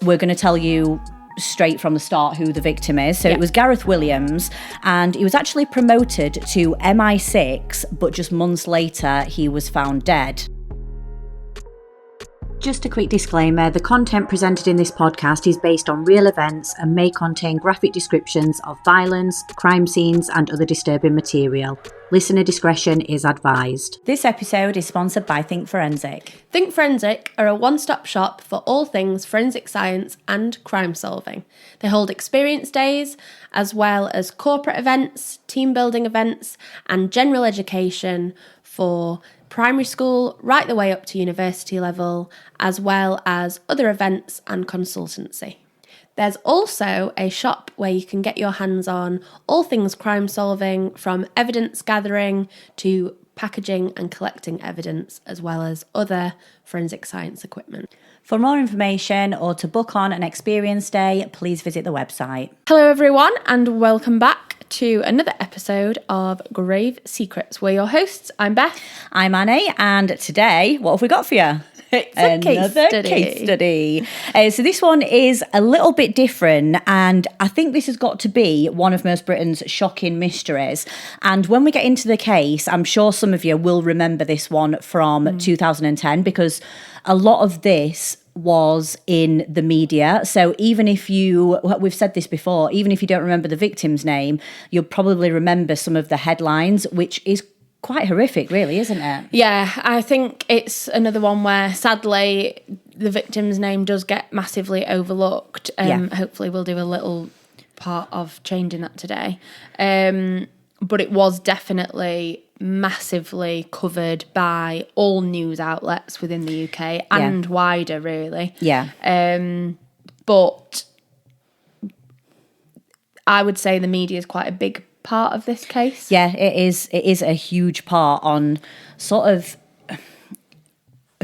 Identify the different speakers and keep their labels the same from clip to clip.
Speaker 1: we're going to tell you straight from the start who the victim is. So it was Gareth Williams, and he was actually promoted to MI6, but just months later he was found dead. Just a quick disclaimer, the content presented in this podcast is based on real events and may contain graphic descriptions of violence, crime scenes and other disturbing material. Listener discretion is advised. This episode is sponsored by Think Forensic.
Speaker 2: Think Forensic are a one-stop shop for all things forensic science and crime solving. They hold experience days, as well as corporate events, team building events and general education for primary school right the way up to university level, as well as other events and consultancy. There's also a shop where you can get your hands on all things crime solving, from evidence gathering to packaging and collecting evidence, as well as other forensic science equipment.
Speaker 1: For more information or to book on an experience day, please visit the website.
Speaker 2: Hello everyone, and welcome back to another episode of Grave Secrets. We're your hosts. I'm Beth.
Speaker 1: I'm Annie, and today, what have we got for you?
Speaker 2: It's
Speaker 1: Another case study. So this one is a little bit different, and I think this has got to be one of most Britain's shocking mysteries. And when we get into the case, I'm sure some of you will remember this one from 2010, because a lot of this was in the media. So even if we've said this before, even if you don't remember the victim's name, you'll probably remember some of the headlines, which is quite horrific, really, isn't it?
Speaker 2: Yeah, I think it's another one where, sadly, the victim's name does get massively overlooked. Hopefully we'll do a little part of changing that today. But it was definitely massively covered by all news outlets within the UK and wider, really.
Speaker 1: Yeah.
Speaker 2: But I would say the media is quite a big part of this case.
Speaker 1: Yeah, it is a huge part on sort of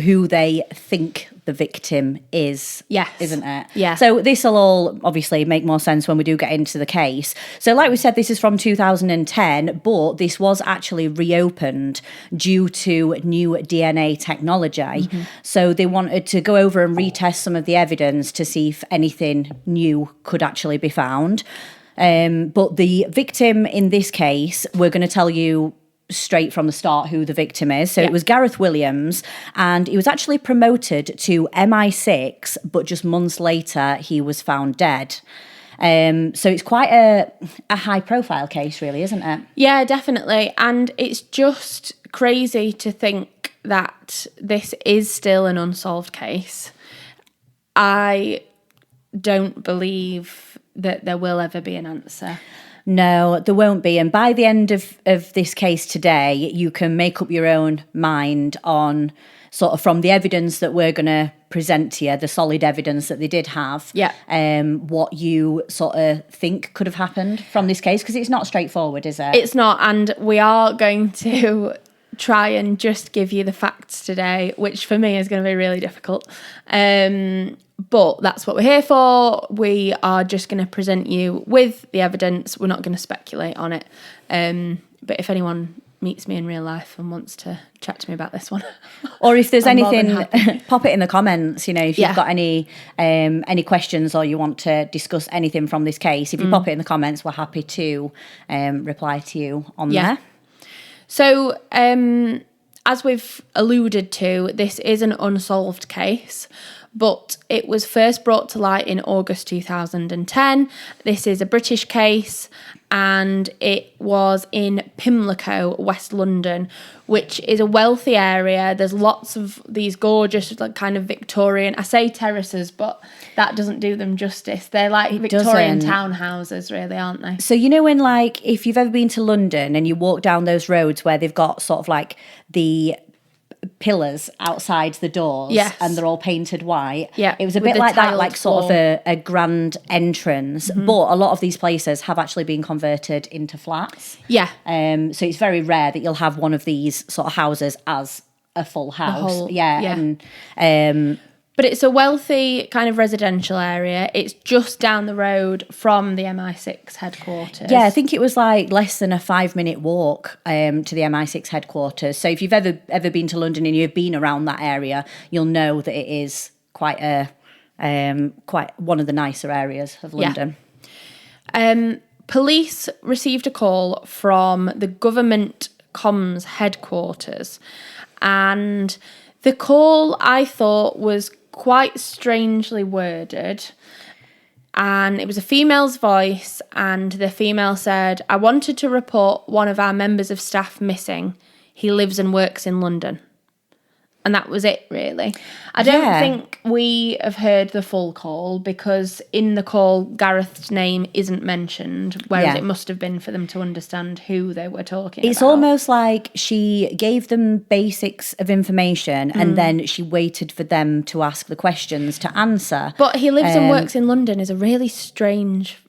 Speaker 1: who they think the victim is.
Speaker 2: Yes.
Speaker 1: Isn't it?
Speaker 2: Yeah.
Speaker 1: So this will all obviously make more sense when we do get into the case. So like we said, this is from 2010, but this was actually reopened due to new DNA technology. Mm-hmm. So they wanted to go over and retest some of the evidence to see if anything new could actually be found. But the victim in this case, we're going to tell you straight from the start who the victim is. So it was Gareth Williams, and he was actually promoted to MI6, but just months later he was found dead. So it's quite a high profile case, really, isn't it?
Speaker 2: Yeah, definitely. And it's just crazy to think that this is still an unsolved case. I don't believe that there will ever be an answer.
Speaker 1: No, there won't be. And by the end of this case today, you can make up your own mind on sort of, from the evidence that we're going to present to you, the solid evidence that they did have, what you sort of think could have happened from this case, because it's not straightforward, is it?
Speaker 2: It's not, and we are going to try and just give you the facts today, which for me is going to be really difficult. But that's what we're here for. We are just going to present you with the evidence. We're not going to speculate on it. But if anyone meets me in real life and wants to chat to me about this one,
Speaker 1: or if there's anything, pop it in the comments. You know, if you've got any questions or you want to discuss anything from this case, if you pop it in the comments, we're happy to reply to you on there.
Speaker 2: So, as we've alluded to, this is an unsolved case, but it was first brought to light in August 2010. This is a British case, and it was in Pimlico, West London, which is a wealthy area. There's lots of these gorgeous, like, kind of Victorian, I say terraces, but that doesn't do them justice. They're like Victorian townhouses, really, aren't they?
Speaker 1: So, you know, when, like, if you've ever been to London and you walk down those roads where they've got sort of like the pillars outside the doors, and they're all painted white. Yeah, it was a bit like that, like sort of a grand entrance. Mm-hmm. But a lot of these places have actually been converted into flats. Yeah. So it's very rare that you'll have one of these sort of houses as a full house.
Speaker 2: But it's a wealthy kind of residential area. It's just down the road from the MI6 headquarters.
Speaker 1: Yeah, I think it was like less than a 5-minute walk to the MI6 headquarters. So if you've ever been to London and you've been around that area, you'll know that it is quite a quite one of the nicer areas of London.
Speaker 2: Police received a call from the government comms headquarters, and the call, I thought, was quite strangely worded. And it was a female's voice, and the female said, "I wanted to report one of our members of staff missing. He lives and works in London." And that was it, really. I don't think we have heard the full call, because in the call, Gareth's name isn't mentioned, whereas it must have been for them to understand who they were talking about.
Speaker 1: It's almost like she gave them basics of information and then she waited for them to ask the questions to answer.
Speaker 2: But he lives and works in London is a really strange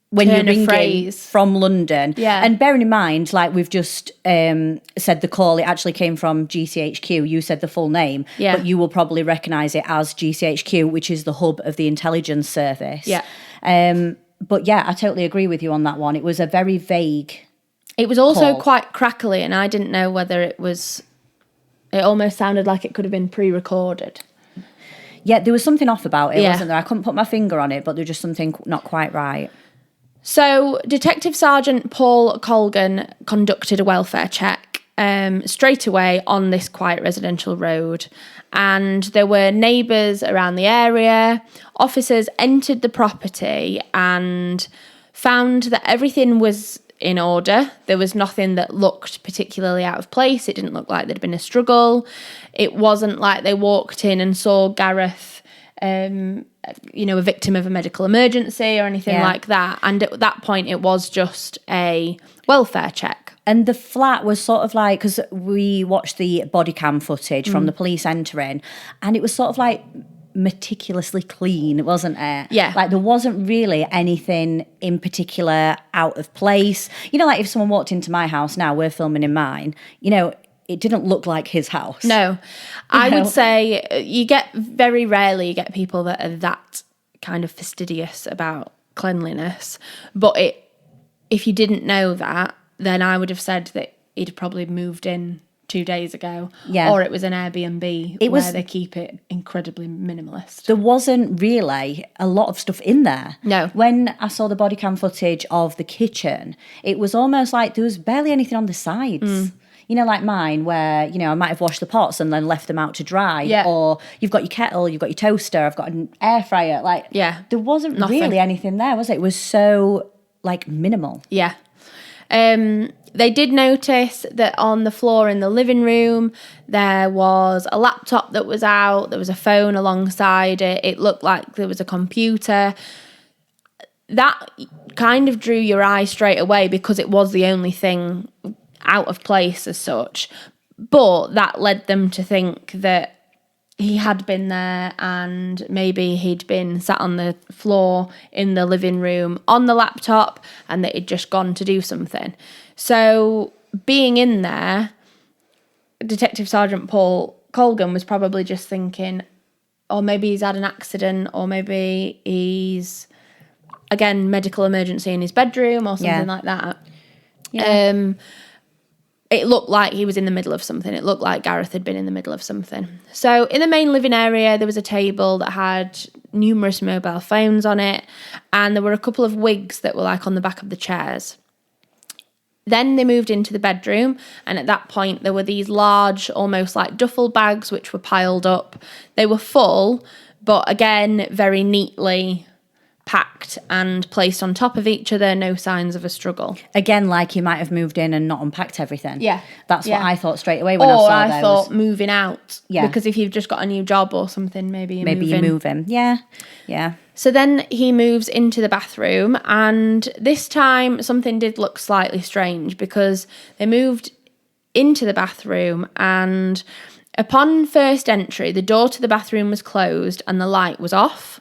Speaker 1: when you're
Speaker 2: turn of
Speaker 1: ringing
Speaker 2: phrase
Speaker 1: from London.
Speaker 2: Yeah.
Speaker 1: And bearing in mind, like we've just said, the call, it actually came from GCHQ. You said the full name, but you will probably recognise it as GCHQ, which is the hub of the intelligence service.
Speaker 2: Yeah.
Speaker 1: But yeah, I totally agree with you on that one. It was a very vague
Speaker 2: It was also
Speaker 1: call.
Speaker 2: quite crackly, and I didn't know whether it almost sounded like it could have been pre-recorded.
Speaker 1: Yeah, there was something off about it, wasn't there? I couldn't put my finger on it, but there was just something not quite right.
Speaker 2: So, Detective Sergeant Paul Colgan conducted a welfare check straight away on this quiet residential road, and there were neighbours around the area. Officers entered the property and found that everything was in order. There was nothing that looked particularly out of place. It didn't look like there'd been a struggle. It wasn't like they walked in and saw Gareth a victim of a medical emergency or anything like that. And at that point, it was just a welfare check.
Speaker 1: And the flat was sort of like, because we watched the body cam footage from the police entering, and it was sort of like meticulously clean, wasn't it?
Speaker 2: Yeah.
Speaker 1: Like there wasn't really anything in particular out of place. You know, like if someone walked into my house now, we're filming in mine, it didn't look like his house.
Speaker 2: No, I would say very rarely you get people that are that kind of fastidious about cleanliness. But if you didn't know that, then I would have said that he'd probably moved in 2 days ago.
Speaker 1: Yeah.
Speaker 2: Or it was an Airbnb where they keep it incredibly minimalist.
Speaker 1: There wasn't really a lot of stuff in there.
Speaker 2: No.
Speaker 1: When I saw the body cam footage of the kitchen, it was almost like there was barely anything on the sides. Like mine, where, I might have washed the pots and then left them out to dry.
Speaker 2: Yeah.
Speaker 1: Or you've got your kettle, you've got your toaster, I've got an air fryer. There wasn't really anything there, was it? It was so, minimal.
Speaker 2: Yeah. They did notice that on the floor in the living room, there was a laptop that was out, there was a phone alongside it, it looked like there was a computer. That kind of drew your eye straight away because it was the only thing out of place as such, but that led them to think that he had been there and maybe he'd been sat on the floor in the living room on the laptop and that he'd just gone to do something. So being in there, Detective Sergeant Paul Colgan was probably just thinking, or maybe he's had an accident, or maybe he's, again, medical emergency in his bedroom or something like that. Yeah. It looked like he was in the middle of something. It looked like Gareth had been in the middle of something. So in the main living area, there was a table that had numerous mobile phones on it, and there were a couple of wigs that were on the back of the chairs. Then they moved into the bedroom, and at that point there were these large, almost like duffel bags, which were piled up. They were full, but again, very neatly packed and placed on top of each other, no signs of a struggle.
Speaker 1: Again, like he might have moved in and not unpacked everything.
Speaker 2: Yeah.
Speaker 1: That's what I thought straight away when I saw those.
Speaker 2: Or I thought moving out.
Speaker 1: Yeah.
Speaker 2: Because if you've just got a new job or something, maybe you
Speaker 1: move in. Yeah. Yeah.
Speaker 2: So then he moves into the bathroom, and this time something did look slightly strange because they moved into the bathroom, and upon first entry, the door to the bathroom was closed and the light was off.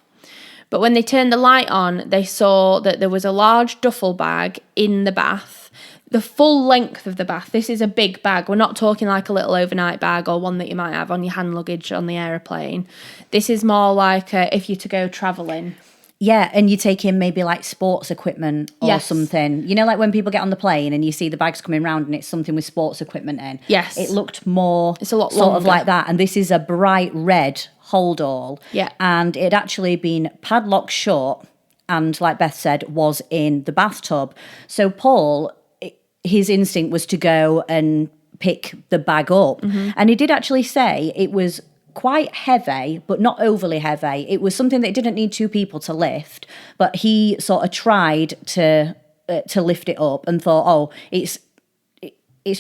Speaker 2: But when they turned the light on, they saw that there was a large duffel bag in the bath. The full length of the bath. This is a big bag. We're not talking like a little overnight bag or one that you might have on your hand luggage on the aeroplane. This is more like if you're to go travelling.
Speaker 1: Yeah, and you take in maybe like sports equipment or
Speaker 2: Yes.
Speaker 1: something. You know, like when people get on the plane and you see the bags coming round and it's something with sports equipment in.
Speaker 2: Yes.
Speaker 1: It looked more
Speaker 2: It's a lot
Speaker 1: sort of
Speaker 2: longer.
Speaker 1: like that. And this is a bright red hold-all.
Speaker 2: Yeah.
Speaker 1: And it had actually been padlocked shut and, like Beth said, was in the bathtub. So Paul, his instinct was to go and pick the bag up. And he did actually say it was quite heavy, but not overly heavy. It was something that didn't need two people to lift, but he sort of tried to lift it up and thought, oh, it's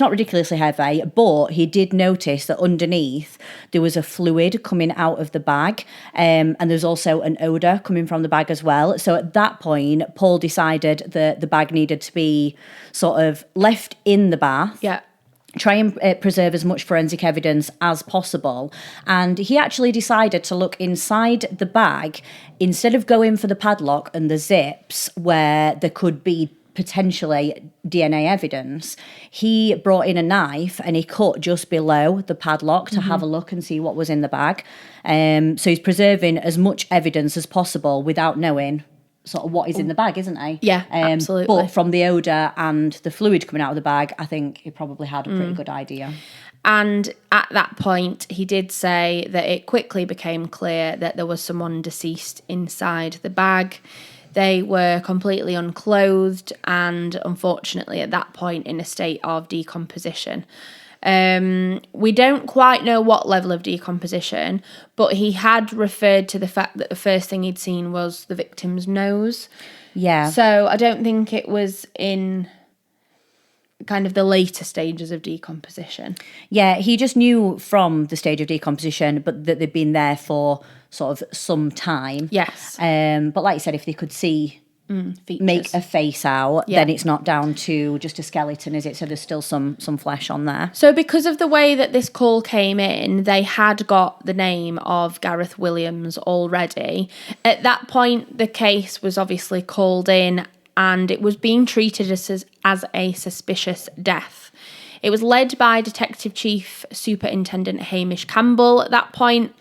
Speaker 1: not ridiculously heavy, but he did notice that underneath there was a fluid coming out of the bag, and there's also an odour coming from the bag as well. So at that point, Paul decided that the bag needed to be sort of left in the bath.
Speaker 2: Yeah.
Speaker 1: Try and preserve as much forensic evidence as possible. And he actually decided to look inside the bag instead of going for the padlock and the zips where there could be potentially DNA evidence. He brought in a knife and he cut just below the padlock to have a look and see what was in the bag. So he's preserving as much evidence as possible without knowing sort of what is in the bag, isn't he?
Speaker 2: Yeah, absolutely.
Speaker 1: But from the odour and the fluid coming out of the bag, I think he probably had a pretty good idea.
Speaker 2: And at that point, he did say that it quickly became clear that there was someone deceased inside the bag. They were completely unclothed and, unfortunately, at that point in a state of decomposition. We don't quite know what level of decomposition, but he had referred to the fact that the first thing he'd seen was the victim's nose.
Speaker 1: Yeah.
Speaker 2: So I don't think it was in kind of the later stages of decomposition.
Speaker 1: Yeah, he just knew from the stage of decomposition, but that they'd been there for sort of some time.
Speaker 2: Yes.
Speaker 1: But like you said, if they could see
Speaker 2: Features.
Speaker 1: make a face out,
Speaker 2: Yeah.
Speaker 1: then it's not down to just a skeleton, is it? So there's still some flesh on there.
Speaker 2: So because of the way that this call came in, they had got the name of Gareth Williams already. At that point, the case was obviously called in and it was being treated as a suspicious death. It was led by Detective Chief Superintendent Hamish Campbell at that point,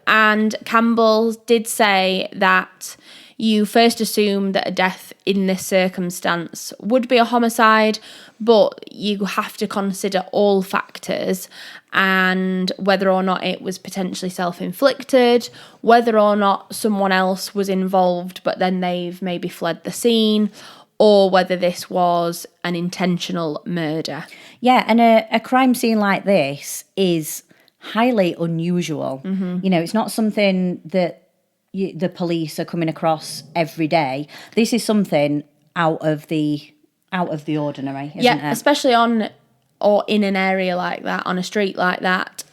Speaker 2: and Campbell did say that you first assume that a death in this circumstance would be a homicide, but you have to consider all factors and whether or not it was potentially self-inflicted, whether or not someone else was involved but then they've maybe fled the scene, or whether this was an intentional murder.
Speaker 1: Yeah, and a crime scene like this is highly unusual. You know, it's not something that the police are coming across every day. This is something out of the ordinary, isn't it?
Speaker 2: Especially on or in an area like that, on a street like that.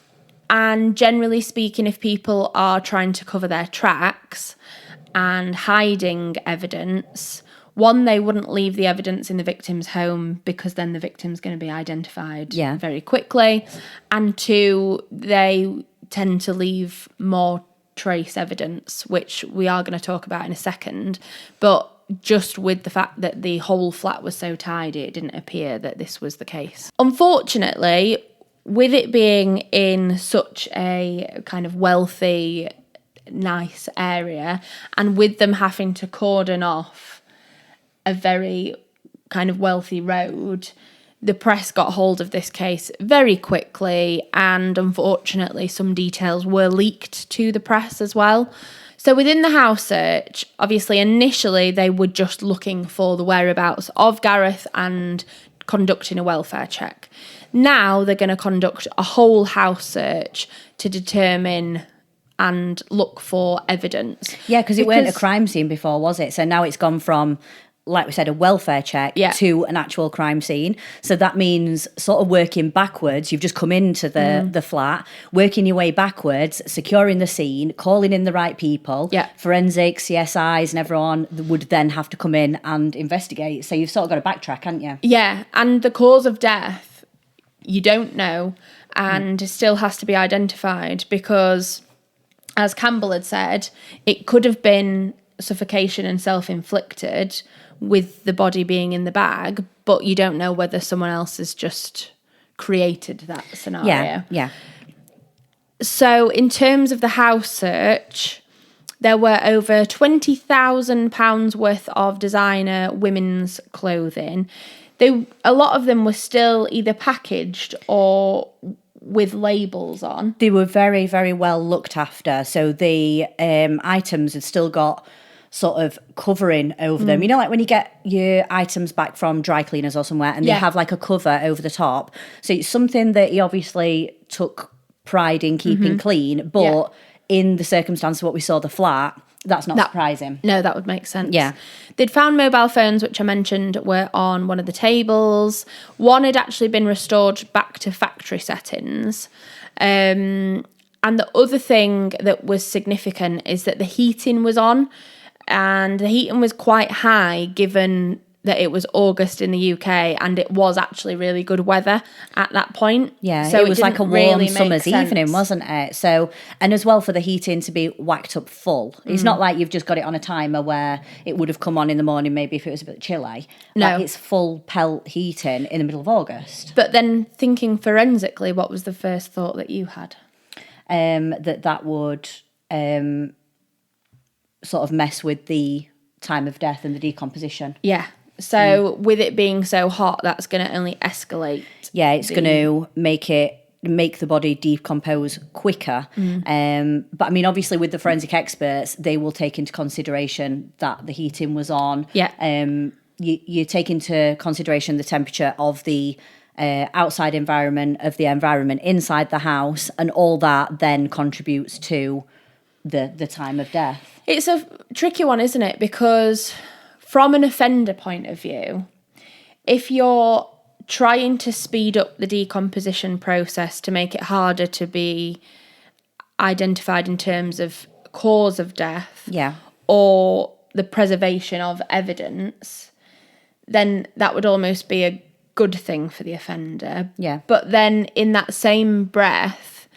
Speaker 2: And generally speaking, if people are trying to cover their tracks and hiding evidence, one, they wouldn't leave the evidence in the victim's home because then the victim's going to be identified very quickly. And two, they tend to leave more trace evidence, which we are going to talk about in a second. But just with the fact that the whole flat was so tidy, it didn't appear that this was the case. Unfortunately, with it being in such a kind of wealthy, nice area, and with them having to cordon off a very kind of wealthy road, the press got hold of this case very quickly, and unfortunately some details were leaked to the press as well. So within the house search, obviously initially they were just looking for the whereabouts of Gareth and conducting a welfare check. Now they're going to conduct a whole house search to determine and look for evidence.
Speaker 1: Yeah, because it weren't a crime scene before, was it? So now it's gone from, like we said, a welfare check to an actual crime scene. So that means sort of working backwards. You've just come into the flat, working your way backwards, securing the scene, calling in the right people.
Speaker 2: Yeah.
Speaker 1: Forensics, CSIs and everyone would then have to come in and investigate. So you've sort of got to backtrack, haven't you?
Speaker 2: Yeah, and the cause of death, you don't know, and it still has to be identified because, as Campbell had said, it could have been suffocation and self-inflicted with the body being in the bag, but you don't know whether someone else has just created that scenario.
Speaker 1: Yeah.
Speaker 2: So in terms of the house search, There were over £20,000 worth of designer women's clothing. A lot of them were still either packaged or with labels on.
Speaker 1: They were very, very well looked after. So the items had still got sort of covering over them. You know, like when you get your items back from dry cleaners or somewhere and they have like a cover over the top. So it's something that he obviously took pride in keeping clean, but in the circumstance of what we saw the flat, that's not surprising.
Speaker 2: No, that would make sense.
Speaker 1: Yeah.
Speaker 2: They'd found mobile phones, which I mentioned were on one of the tables. One had actually been restored back to factory settings. And the other thing that was significant is that the heating was on, and the heating was quite high given that it was August in the UK and it was actually really good weather at that point.
Speaker 1: Yeah,
Speaker 2: so
Speaker 1: it was like a warm
Speaker 2: really
Speaker 1: summer's evening, wasn't it? So, and as well for the heating to be whacked up full. It's not like you've just got it on a timer where it would have come on in the morning maybe if it was a bit chilly.
Speaker 2: No.
Speaker 1: Like it's full pelt heating in the middle of August.
Speaker 2: But then thinking forensically, what was the first thought that you had?
Speaker 1: That would sort of mess with the time of death and the decomposition.
Speaker 2: Yeah. So with it being so hot, that's going to only escalate.
Speaker 1: Yeah, it's going to make the body decompose quicker. But I mean, obviously with the forensic experts, they will take into consideration that the heating was on.
Speaker 2: Yeah.
Speaker 1: You take into consideration the temperature of the outside environment, of the environment inside the house, and all that then contributes to the time of death.
Speaker 2: It's a tricky one, isn't it? Because from an offender point of view, if you're trying to speed up the decomposition process to make it harder to be identified in terms of cause of death, or the preservation of evidence, then that would almost be a good thing for the offender.
Speaker 1: Yeah.
Speaker 2: But then in that same breath,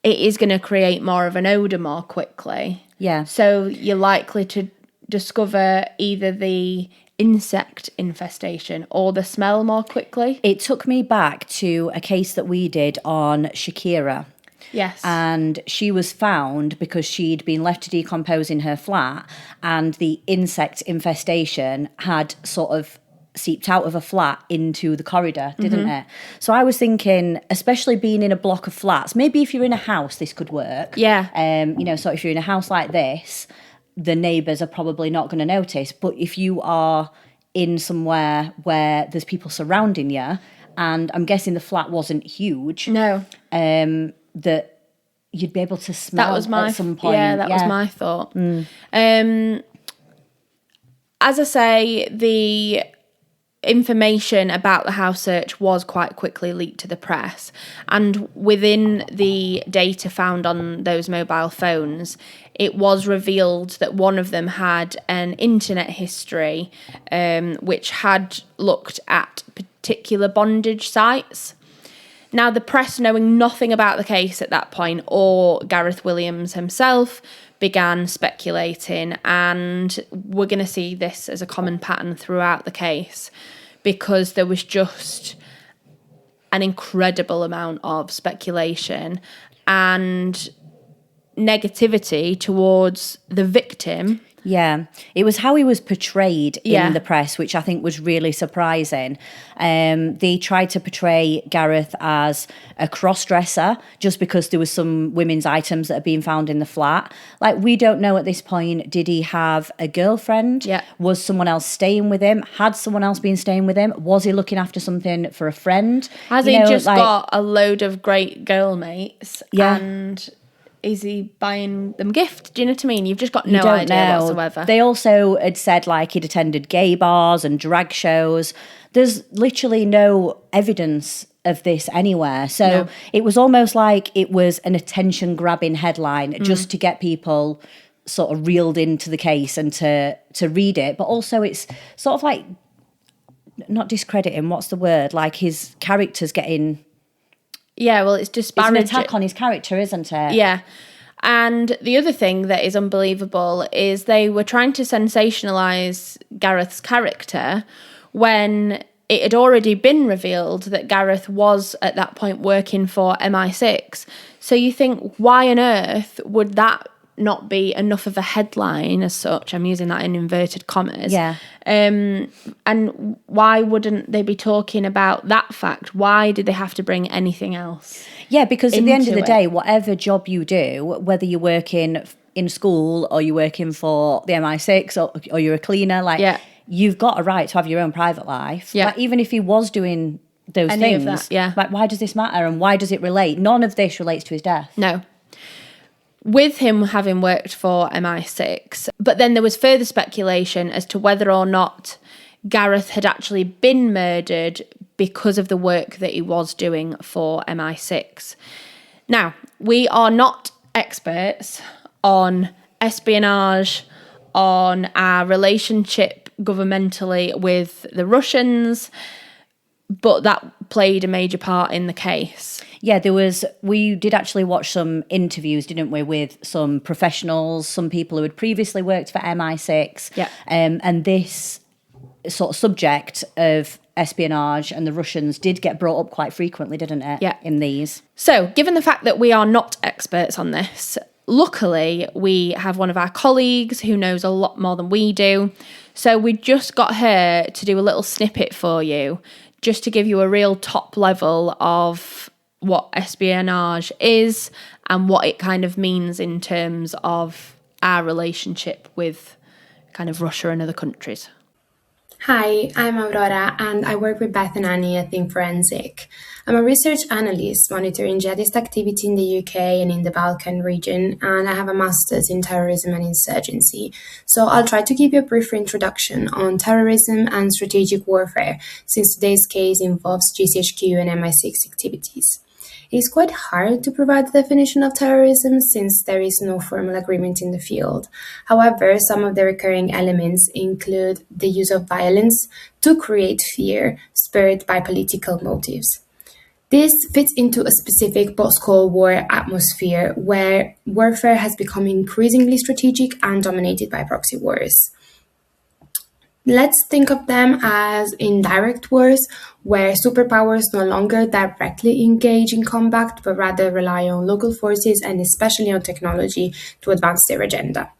Speaker 2: it is going to create more of an odour more quickly.
Speaker 1: Yeah.
Speaker 2: So you're likely to discover either the insect infestation or the smell more quickly.
Speaker 1: It took me back to a case that we did on Shakira.
Speaker 2: Yes.
Speaker 1: And she was found because she'd been left to decompose in her flat, and the insect infestation had sort of seeped out of a flat into the corridor, didn't it? So I was thinking, especially being in a block of flats, maybe if you're in a house, this could work.
Speaker 2: Yeah.
Speaker 1: So if you're in a house like this, the neighbours are probably not going to notice. But if you are in somewhere where there's people surrounding you, and I'm guessing the flat wasn't huge,
Speaker 2: No.
Speaker 1: that you'd be able to smell at some point.
Speaker 2: Yeah, that was my thought. As I say, the information about the house search was quite quickly leaked to the press, and within the data found on those mobile phones, it was revealed that one of them had an internet history which had looked at particular bondage sites. Now, the press, knowing nothing about the case at that point, or Gareth Williams himself, began speculating, and we're going to see this as a common pattern throughout the case, because there was just an incredible amount of speculation and negativity towards the victim.
Speaker 1: Yeah, it was how he was portrayed in the press, which I think was really surprising. They tried to portray Gareth as a cross-dresser just because there was some women's items that had been found in the flat. Like, we don't know at this point, did he have a girlfriend?
Speaker 2: Yeah.
Speaker 1: Was someone else staying with him? Had someone else been staying with him? Was he looking after something for a friend?
Speaker 2: Has he just got a load of great girl mates?
Speaker 1: Yeah.
Speaker 2: And is he buying them gifts? Do you know what I mean? You've just got no idea whatsoever.
Speaker 1: They also had said like he'd attended gay bars and drag shows. There's literally no evidence of this anywhere. So it was almost like it was an attention-grabbing headline just to get people sort of reeled into the case and to read it. But also it's sort of like, not discrediting, what's the word? Like his character's getting...
Speaker 2: Yeah, well, it's disparaging.
Speaker 1: It's an attack on his character, isn't it?
Speaker 2: Yeah. And the other thing that is unbelievable is they were trying to sensationalise Gareth's character when it had already been revealed that Gareth was at that point working for MI6. So you think, why on earth would that not be enough of a headline as such? I'm using that in inverted commas.
Speaker 1: Yeah.
Speaker 2: And why wouldn't they be talking about that fact? Why did they have to bring anything else?
Speaker 1: Yeah, because at the end of the
Speaker 2: into
Speaker 1: day, whatever job you do, whether you're working in school or you're working for the MI6 or you're a cleaner, like you've got a right to have your own private life.
Speaker 2: Yeah.
Speaker 1: Like, even if he was doing those
Speaker 2: Any
Speaker 1: things,
Speaker 2: of that, yeah.
Speaker 1: like, why does this matter and why does it relate? None of this relates to his death.
Speaker 2: No. With him having worked for MI6, but then there was further speculation as to whether or not Gareth had actually been murdered because of the work that he was doing for MI6. Now, we are not experts on espionage, on our relationship governmentally with the Russians, but that played a major part in the case.
Speaker 1: Yeah, we did actually watch some interviews, didn't we, with some professionals, some people who had previously worked for MI6.
Speaker 2: Yeah.
Speaker 1: And this sort of subject of espionage and the Russians did get brought up quite frequently, didn't it?
Speaker 2: Yeah.
Speaker 1: In these.
Speaker 2: So, given the fact that we are not experts on this, luckily we have one of our colleagues who knows a lot more than we do. So we just got her to do a little snippet for you, just to give you a real top level of what espionage is and what it kind of means in terms of our relationship with kind of Russia and other countries.
Speaker 3: Hi, I'm Aurora and I work with Beth and Annie at Think Forensic. I'm a research analyst monitoring jihadist activity in the UK and in the Balkan region, and I have a master's in terrorism and insurgency. So I'll try to give you a brief introduction on terrorism and strategic warfare, since today's case involves GCHQ and MI6 activities. It is quite hard to provide the definition of terrorism since there is no formal agreement in the field. However, some of the recurring elements include the use of violence to create fear, spurred by political motives. This fits into a specific post-Cold War atmosphere where warfare has become increasingly strategic and dominated by proxy wars. Let's think of them as indirect wars, where superpowers no longer directly engage in combat, but rather rely on local forces and especially on technology to advance their agenda.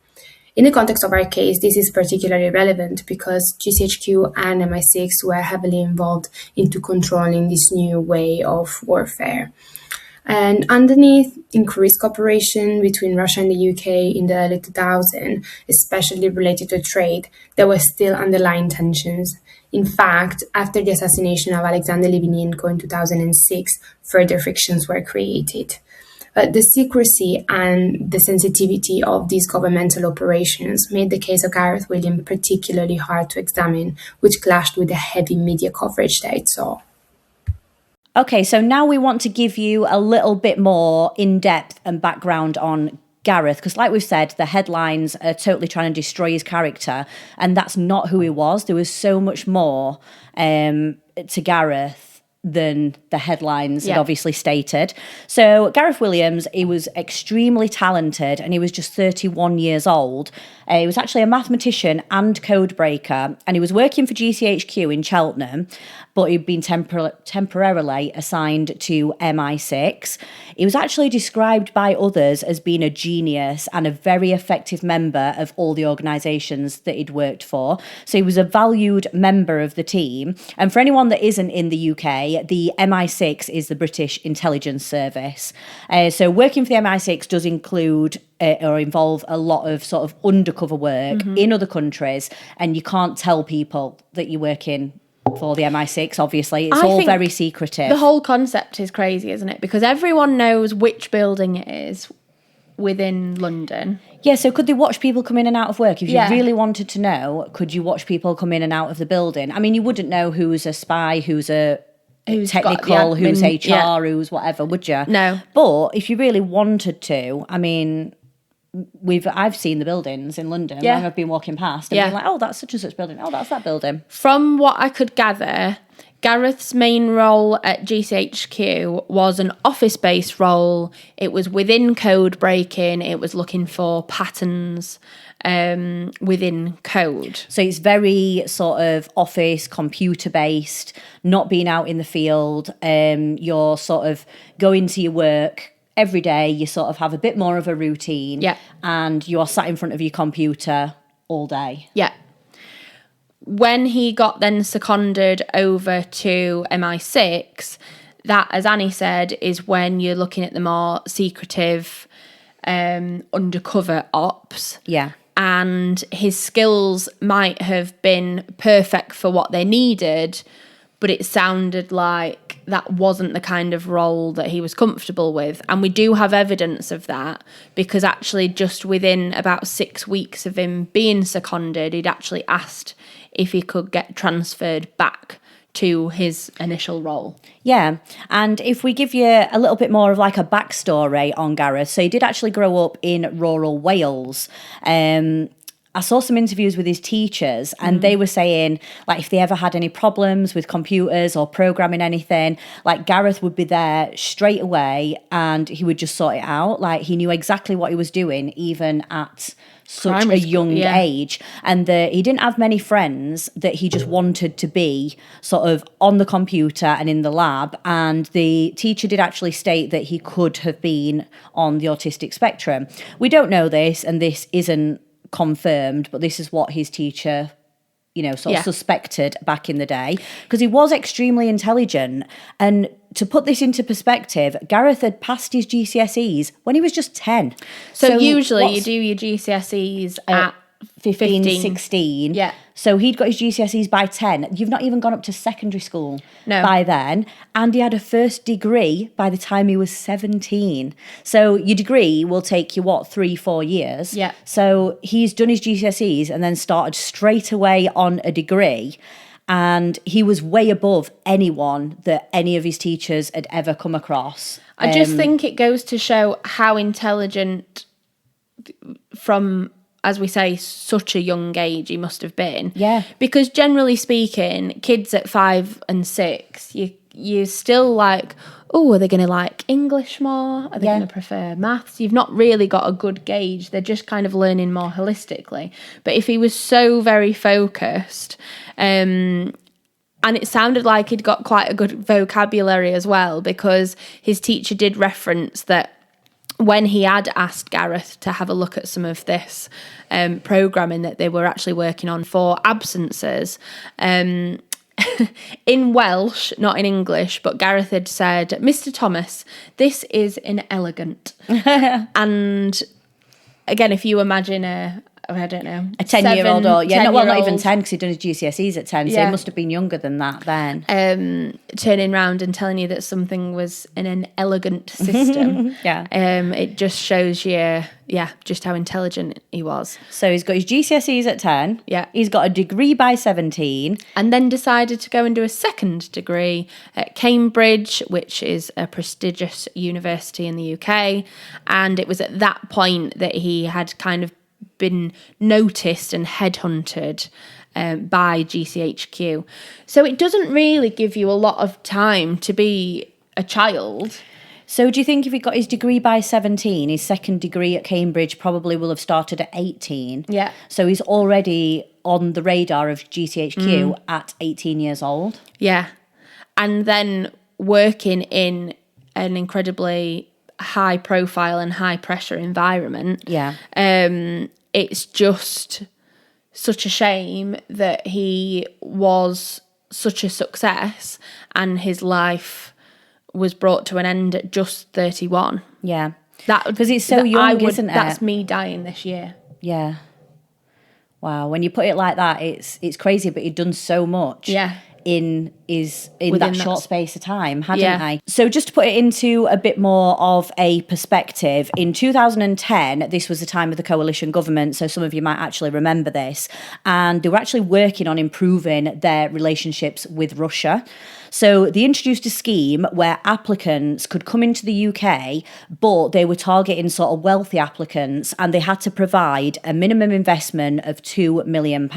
Speaker 3: In the context of our case, this is particularly relevant because GCHQ and MI6 were heavily involved into controlling this new way of warfare. And underneath increased cooperation between Russia and the UK in the early 2000s, especially related to trade, there were still underlying tensions. In fact, after the assassination of Alexander Litvinenko in 2006, further frictions were created. The secrecy and the sensitivity of these governmental operations made the case of Gareth Williams particularly hard to examine, which clashed with the heavy media coverage that it saw.
Speaker 1: Okay, so now we want to give you a little bit more in-depth and background on Gareth, because like we've said, the headlines are totally trying to destroy his character, and that's not who he was. There was so much more to Gareth than the headlines had obviously stated. So Gareth Williams, he was extremely talented and he was just 31 years old. He was actually a mathematician and code breaker, and he was working for GCHQ in Cheltenham, but he'd been temporarily assigned to MI6. He was actually described by others as being a genius and a very effective member of all the organisations that he'd worked for. So he was a valued member of the team. And for anyone that isn't in the UK, the MI6 is the British Intelligence Service. So working for the MI6 does include or involve a lot of sort of undercover work in other countries, and you can't tell people that you're working for the MI6, obviously. It's all very secretive.
Speaker 2: The whole concept is crazy, isn't it? Because everyone knows which building it is within London. Yeah,
Speaker 1: so could they watch people come in and out of work? If you really wanted to know, could you watch people come in and out of the building? I mean, you wouldn't know who's a spy, who's technical, who's HR, who's whatever, would you?
Speaker 2: No.
Speaker 1: But if you really wanted to, I mean, I've seen the buildings in London when I've been walking past and been like, oh, that's such and such building. Oh, that's that building.
Speaker 2: From what I could gather, Gareth's main role at GCHQ was an office-based role. It was within code breaking. It was looking for patterns within code.
Speaker 1: So it's very sort of office, computer-based, not being out in the field. You're sort of going to your work every day you sort of have a bit more of a routine, and you are sat in front of your computer all day.
Speaker 2: Yeah. When he got then seconded over to MI6, that, as Annie said, is when you're looking at the more secretive, undercover ops.
Speaker 1: Yeah.
Speaker 2: And his skills might have been perfect for what they needed, but it sounded like that wasn't the kind of role that he was comfortable with. And we do have evidence of that, because actually just within about 6 weeks of him being seconded, he'd actually asked if he could get transferred back to his initial role.
Speaker 1: Yeah, and if we give you a little bit more of like a backstory on Gareth, so he did actually grow up in rural Wales. I saw some interviews with his teachers, and they were saying, like, if they ever had any problems with computers or programming anything, like, Gareth would be there straight away and he would just sort it out. Like, he knew exactly what he was doing, even at such a young age. And he didn't have many friends, that he just wanted to be sort of on the computer and in the lab. And the teacher did actually state that he could have been on the autistic spectrum. We don't know this, and this isn't confirmed, but this is what his teacher, sort of suspected back in the day, because he was extremely intelligent. And to put this into perspective, Gareth had passed his GCSEs when he was just 10.
Speaker 2: So usually you do your GCSEs at
Speaker 1: 15, 16.
Speaker 2: Yeah.
Speaker 1: So he'd got his GCSEs by 10. You've not even gone up to secondary school by then. And he had a first degree by the time he was 17. So your degree will take you, 3-4 years?
Speaker 2: Yeah.
Speaker 1: So he's done his GCSEs and then started straight away on a degree. And he was way above anyone that any of his teachers had ever come across.
Speaker 2: I just think it goes to show how intelligent from, as we say, such a young age he must have been.
Speaker 1: Yeah.
Speaker 2: Because generally speaking, kids at 5 and 6, you're still like, oh, are they going to like English more? Are they going to prefer maths? You've not really got a good gauge. They're just kind of learning more holistically. But if he was so very focused, and it sounded like he'd got quite a good vocabulary as well, because his teacher did reference that when he had asked Gareth to have a look at some of this programming that they were actually working on for absences, in Welsh, not in English, but Gareth had said, "Mr. Thomas, this is inelegant." And again, if you imagine a
Speaker 1: 10-year-old, or not even 10, because he'd done his GCSEs at 10, so he must have been younger than that then.
Speaker 2: Turning around and telling you that something was in an elegant system. It just shows you, just how intelligent he was.
Speaker 1: So he's got his GCSEs at 10.
Speaker 2: Yeah.
Speaker 1: He's got a degree by 17.
Speaker 2: And then decided to go and do a second degree at Cambridge, which is a prestigious university in the UK. And it was at that point that he had kind of been noticed and headhunted by GCHQ. So it doesn't really give you a lot of time to be a child.
Speaker 1: So do you think if he got his degree by 17, his second degree at Cambridge probably will have started at 18?
Speaker 2: Yeah.
Speaker 1: So he's already on the radar of GCHQ at 18 years old?
Speaker 2: Yeah. And then working in an incredibly high profile and high pressure environment.
Speaker 1: Yeah.
Speaker 2: It's just such a shame that he was such a success and his life was brought to an end at just 31.
Speaker 1: Yeah. Because it's so young, isn't it?
Speaker 2: That's me dying this year.
Speaker 1: Yeah. Wow. When you put it like that, it's crazy, but he'd done so much.
Speaker 2: Yeah.
Speaker 1: In that short space of time, hadn't I? So just to put it into a bit more of a perspective, in 2010, this was the time of the coalition government, so some of you might actually remember this, and they were actually working on improving their relationships with Russia. So they introduced a scheme where applicants could come into the UK, but they were targeting sort of wealthy applicants, and they had to provide a minimum investment of £2 million.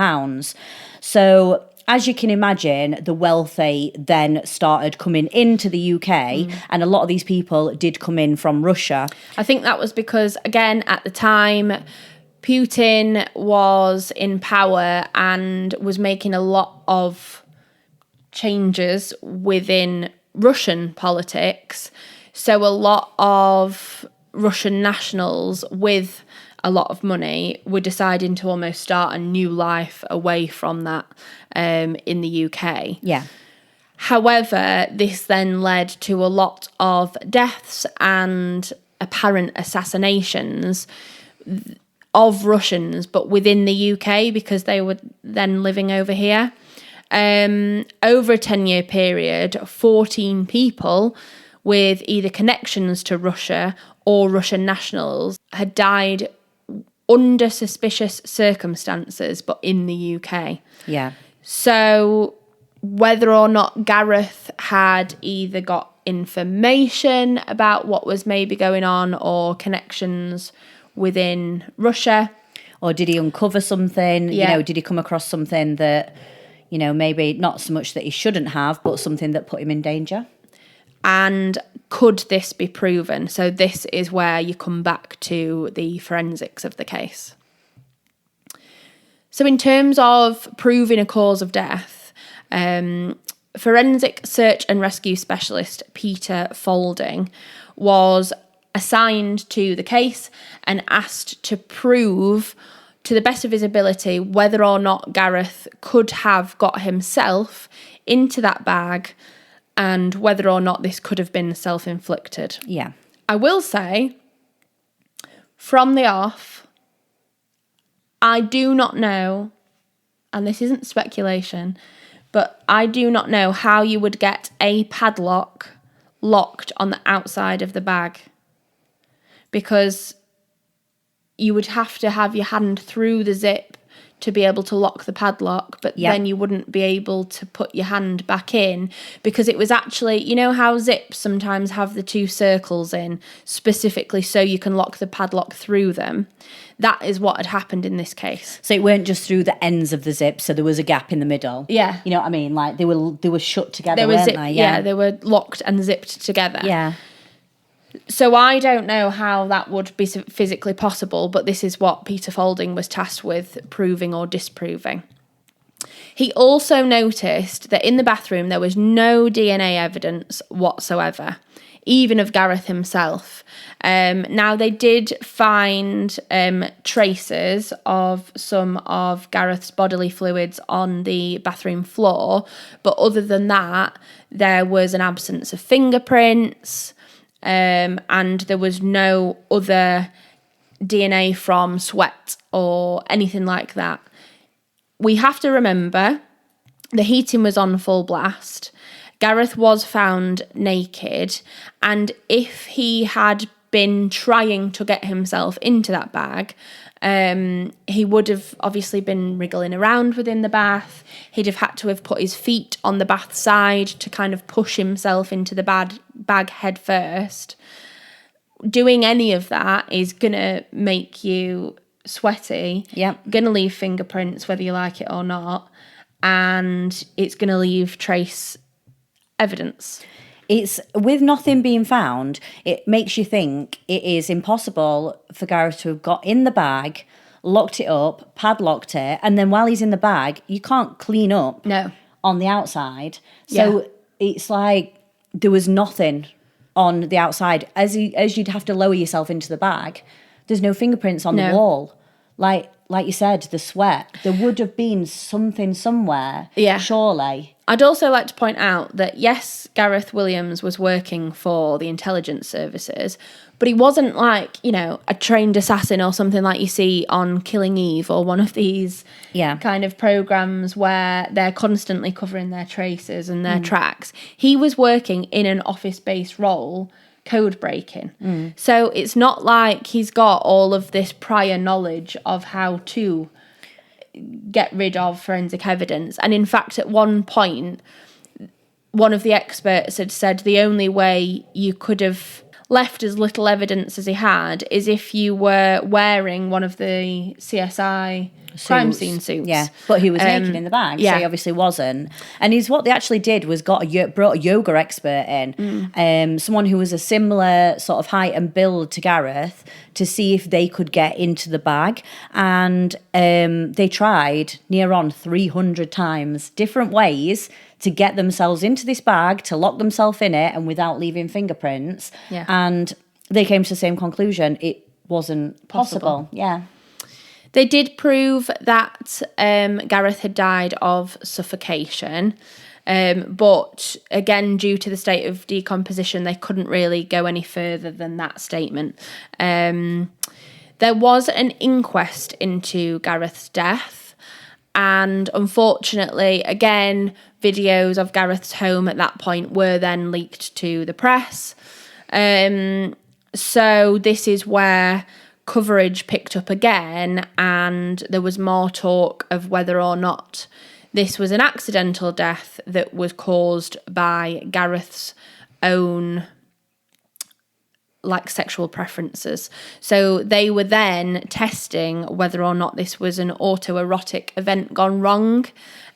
Speaker 1: So as you can imagine, the wealthy then started coming into the UK, and a lot of these people did come in from Russia.
Speaker 2: I think that was because, again, at the time, Putin was in power and was making a lot of changes within Russian politics So a lot of Russian nationals with a lot of money were deciding to almost start a new life away from that in the UK.
Speaker 1: Yeah.
Speaker 2: However, this then led to a lot of deaths and apparent assassinations of Russians, but within the UK because they were then living over here. Over a 10-year period, 14 people with either connections to Russia or Russian nationals had died under suspicious circumstances, but in the UK.
Speaker 1: Yeah.
Speaker 2: So whether or not Gareth had either got information about what was maybe going on or connections within Russia.
Speaker 1: Or did he uncover something?
Speaker 2: Yeah.
Speaker 1: You know, did he come across something that, you know, maybe not so much that he shouldn't have, but something that put him in danger?
Speaker 2: And could this be proven? So this is where you come back to the forensics of the case. So in terms of proving a cause of death, forensic search and rescue specialist Peter Folding was assigned to the case and asked to prove, to the best of his ability, whether or not Gareth could have got himself into that bag and whether or not this could have been self-inflicted.
Speaker 1: Yeah.
Speaker 2: I will say, from the off, I do not know, and this isn't speculation, but I do not know how you would get a padlock locked on the outside of the bag, because you would have to have your hand through the zip to be able to lock the padlock, but then you wouldn't be able to put your hand back in, because it was actually, you know how zips sometimes have the two circles in specifically so you can lock the padlock through them? That is what had happened in this case.
Speaker 1: So it weren't just through the ends of the zip, so there was a gap in the middle.
Speaker 2: Yeah.
Speaker 1: You know what I mean? Like they were shut together,
Speaker 2: They were
Speaker 1: weren't they?
Speaker 2: Yeah, they were locked and zipped together.
Speaker 1: Yeah.
Speaker 2: So I don't know how that would be physically possible, but this is what Peter Folding was tasked with proving or disproving. He also noticed that in the bathroom there was no DNA evidence whatsoever, even of Gareth himself. Now, they did find traces of some of Gareth's bodily fluids on the bathroom floor, but other than that, there was an absence of fingerprints, and there was no other DNA from sweat or anything like that. We have to remember the heating was on full blast. Gareth was found naked, and if he had been trying to get himself into that bag, he would have obviously been wriggling around within the bath. He'd have had to have put his feet on the bath side to kind of push himself into the bag head first. Doing any of that is going to make you sweaty.
Speaker 1: Yeah.
Speaker 2: Going to leave fingerprints, whether you like it or not. And it's going to leave trace evidence.
Speaker 1: It's, with nothing being found, it makes you think it is impossible for Gareth to have got in the bag, locked it up, padlocked it, and then while he's in the bag, you can't clean up on the outside. So it's like there was nothing on the outside. As you'd have to lower yourself into the bag, there's no fingerprints on the wall. Like you said, the sweat. There would have been something somewhere, surely.
Speaker 2: I'd also like to point out that, yes, Gareth Williams was working for the intelligence services, but he wasn't like, you know, a trained assassin or something like you see on Killing Eve or one of these kind of programs where they're constantly covering their traces and their tracks. He was working in an office-based role, code breaking. So it's not like he's got all of this prior knowledge of how to get rid of forensic evidence. And in fact, at one point, one of the experts had said the only way you could have left as little evidence as he had is if you were wearing one of the CSI crime scene suits.
Speaker 1: Yeah, but he was naked in the bag, so he obviously wasn't. And what they actually did was brought a yoga expert in, someone who was a similar sort of height and build to Gareth, to see if they could get into the bag. And they tried near on 300 times, different ways to get themselves into this bag, to lock themselves in it, and without leaving fingerprints.
Speaker 2: Yeah.
Speaker 1: And they came to the same conclusion. It wasn't possible. Yeah.
Speaker 2: They did prove that Gareth had died of suffocation. But again, due to the state of decomposition, they couldn't really go any further than that statement. There was an inquest into Gareth's death, and unfortunately, again, videos of Gareth's home at that point were then leaked to the press. So this is where coverage picked up again, and there was more talk of whether or not this was an accidental death that was caused by Gareth's own sexual preferences. So they were then testing whether or not this was an autoerotic event gone wrong.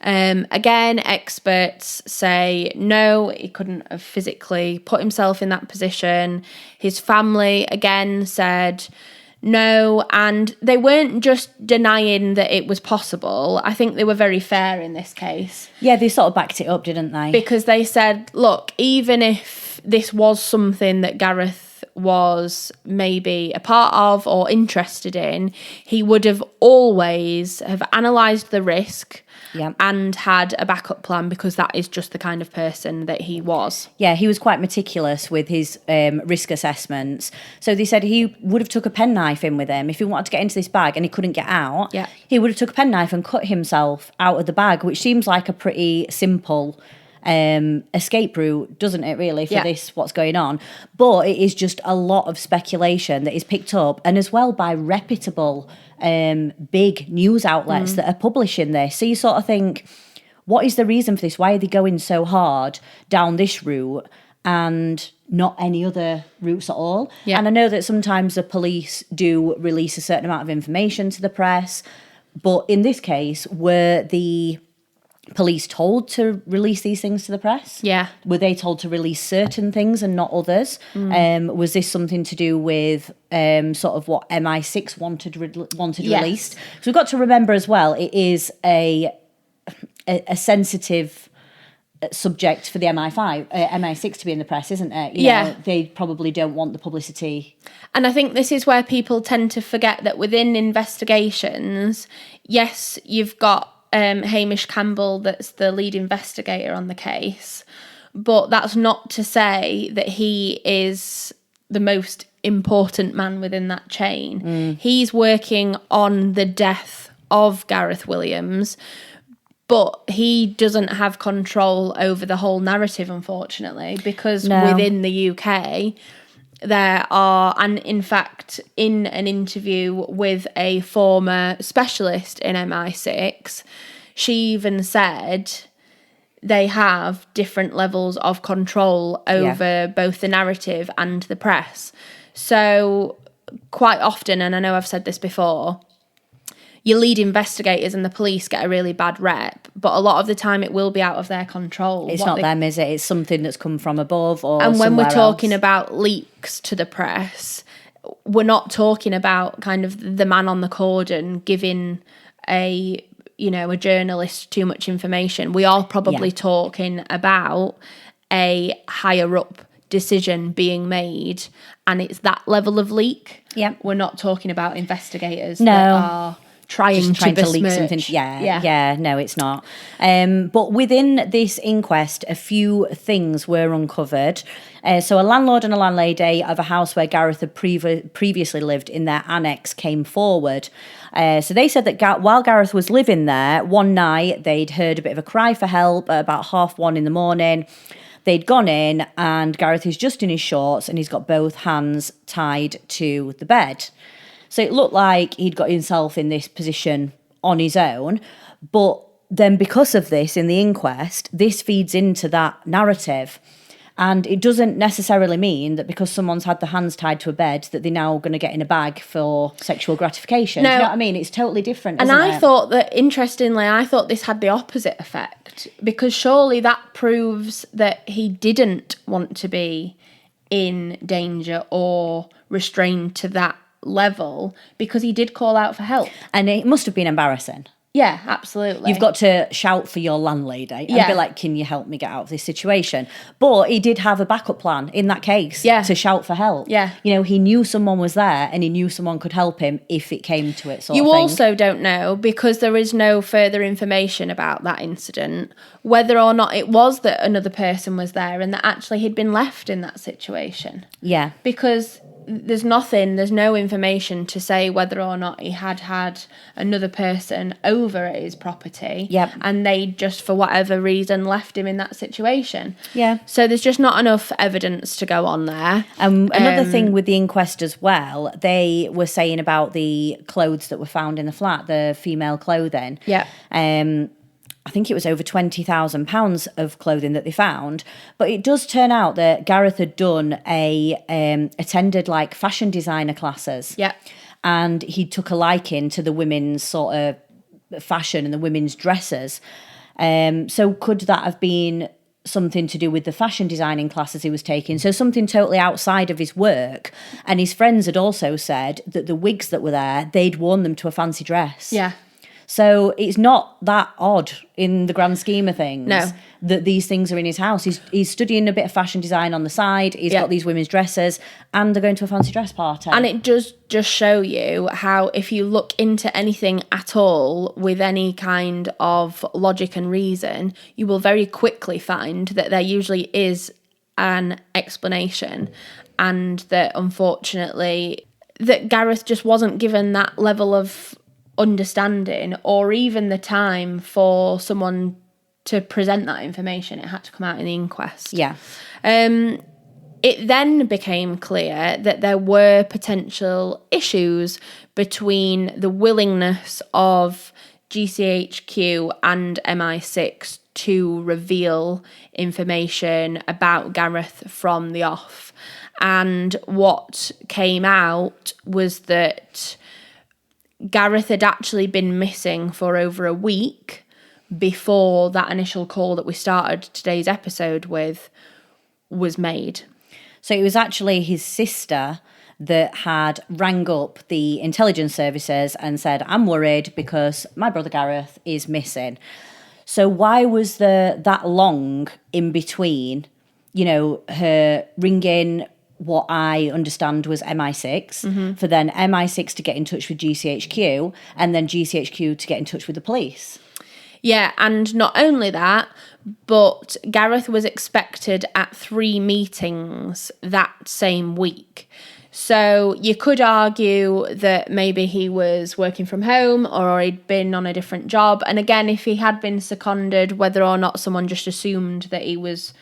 Speaker 2: Again, experts say no, he couldn't have physically put himself in that position. His family again said no, and they weren't just denying that it was possible. I think they were very fair in this case.
Speaker 1: Yeah, they sort of backed it up, didn't they?
Speaker 2: Because they said, look, even if this was something that Gareth was maybe a part of or interested in, he would have always have analysed the risk and had a backup plan, because that is just the kind of person that he was.
Speaker 1: Yeah, he was quite meticulous with his risk assessments. So they said he would have took a penknife in with him if he wanted to get into this bag and he couldn't get out.
Speaker 2: Yeah.
Speaker 1: He would have took a penknife and cut himself out of the bag, which seems like a pretty simple escape route, doesn't it, really, for this, what's going on? But it is just a lot of speculation that is picked up, and as well by reputable big news outlets that are publishing this. So you sort of think, what is the reason for this? Why are they going so hard down this route and not any other routes at all?
Speaker 2: Yeah.
Speaker 1: And I know that sometimes the police do release a certain amount of information to the press, but in this case, were the police told to release these things to the press?
Speaker 2: Yeah.
Speaker 1: Were they told to release certain things and not others? Was this something to do with sort of what MI6 wanted released? So we've got to remember as well, it is a sensitive subject for the MI6 to be in the press, isn't it? You know, they probably don't want the publicity.
Speaker 2: And I think this is where people tend to forget that within investigations, yes, you've got Hamish Campbell, that's the lead investigator on the case, but that's not to say that he is the most important man within that chain. He's working on the death of Gareth Williams, but he doesn't have control over the whole narrative, unfortunately, because within the UK there are, and in fact, in an interview with a former specialist in MI6, she even said they have different levels of control over both the narrative and the press. So quite often, and I know I've said this before, your lead investigators and the police get a really bad rep, but a lot of the time it will be out of their control.
Speaker 1: It's not them, is it? It's something that's come from above or
Speaker 2: and when we're talking
Speaker 1: else.
Speaker 2: About leaks to the press, we're not talking about kind of the man on the cordon giving a journalist too much information. We are probably talking about a higher up decision being made, and it's that level of leak. Yeah, we're not talking about investigators that are trying to leak something.
Speaker 1: No, it's not. But within this inquest, a few things were uncovered. So a landlord and a landlady of a house where Gareth had previously lived in their annex came forward. So they said that while Gareth was living there, one night they'd heard a bit of a cry for help at about 1:30 in the morning. They'd gone in, and Gareth is just in his shorts and he's got both hands tied to the bed. So it looked like he'd got himself in this position on his own. But then because of this, in the inquest, this feeds into that narrative. And it doesn't necessarily mean that because someone's had the hands tied to a bed that they're now going to get in a bag for sexual gratification.
Speaker 2: No.
Speaker 1: Do you know what I mean? It's totally different,
Speaker 2: and
Speaker 1: isn't
Speaker 2: I
Speaker 1: it?
Speaker 2: thought that, interestingly, this had the opposite effect, because surely that proves that he didn't want to be in danger or restrained to that level, because he did call out for help.
Speaker 1: And it must have been embarrassing.
Speaker 2: Yeah, absolutely.
Speaker 1: You've got to shout for your landlady and
Speaker 2: Yeah.
Speaker 1: be like, can you help me get out of this situation? But he did have a backup plan in that case to shout for help.
Speaker 2: Yeah.
Speaker 1: You know, he knew someone was there and he knew someone could help him if it came to it, sort of
Speaker 2: You
Speaker 1: thing.
Speaker 2: also don't know, because there is no further information about that incident, whether or not it was that another person was there and that actually he'd been left in that situation.
Speaker 1: Yeah.
Speaker 2: Because there's no information to say whether or not he had another person over at his property.
Speaker 1: Yep.
Speaker 2: And they just, for whatever reason, left him in that situation.
Speaker 1: Yeah.
Speaker 2: So there's just not enough evidence to go on there.
Speaker 1: Another thing with the inquest as well, they were saying about the clothes that were found in the flat, the female clothing.
Speaker 2: Yeah.
Speaker 1: I think it was over £20,000 of clothing that they found. But it does turn out that Gareth had done attended like fashion designer classes.
Speaker 2: Yeah.
Speaker 1: And he took a liking to the women's sort of fashion and the women's dresses. So could that have been something to do with the fashion designing classes he was taking? So something totally outside of his work. And his friends had also said that the wigs that were there, they'd worn them to a fancy dress.
Speaker 2: Yeah.
Speaker 1: So it's not that odd in the grand scheme of things that these things are in his house. He's studying a bit of fashion design on the side. He's got these women's dresses and they're going to a fancy dress party.
Speaker 2: And it does just show you how if you look into anything at all with any kind of logic and reason, you will very quickly find that there usually is an explanation, and that unfortunately that Gareth just wasn't given that level of understanding or even the time for someone to present that information. It had to come out in the inquest.
Speaker 1: Yeah.
Speaker 2: It then became clear that there were potential issues between the willingness of GCHQ and MI6 to reveal information about Gareth from the off. And what came out was that Gareth had actually been missing for over a week before that initial call that we started today's episode with was made.
Speaker 1: So it was actually his sister that had rang up the intelligence services and said, I'm worried because my brother Gareth is missing. So why was there that long in between, you know, her ringing what I understand was MI6, for then MI6 to get in touch with GCHQ and then GCHQ to get in touch with the police?
Speaker 2: Yeah, and not only that, but Gareth was expected at 3 meetings that same week. So you could argue that maybe he was working from home or he'd been on a different job. And again, if he had been seconded, whether or not someone just assumed that he was,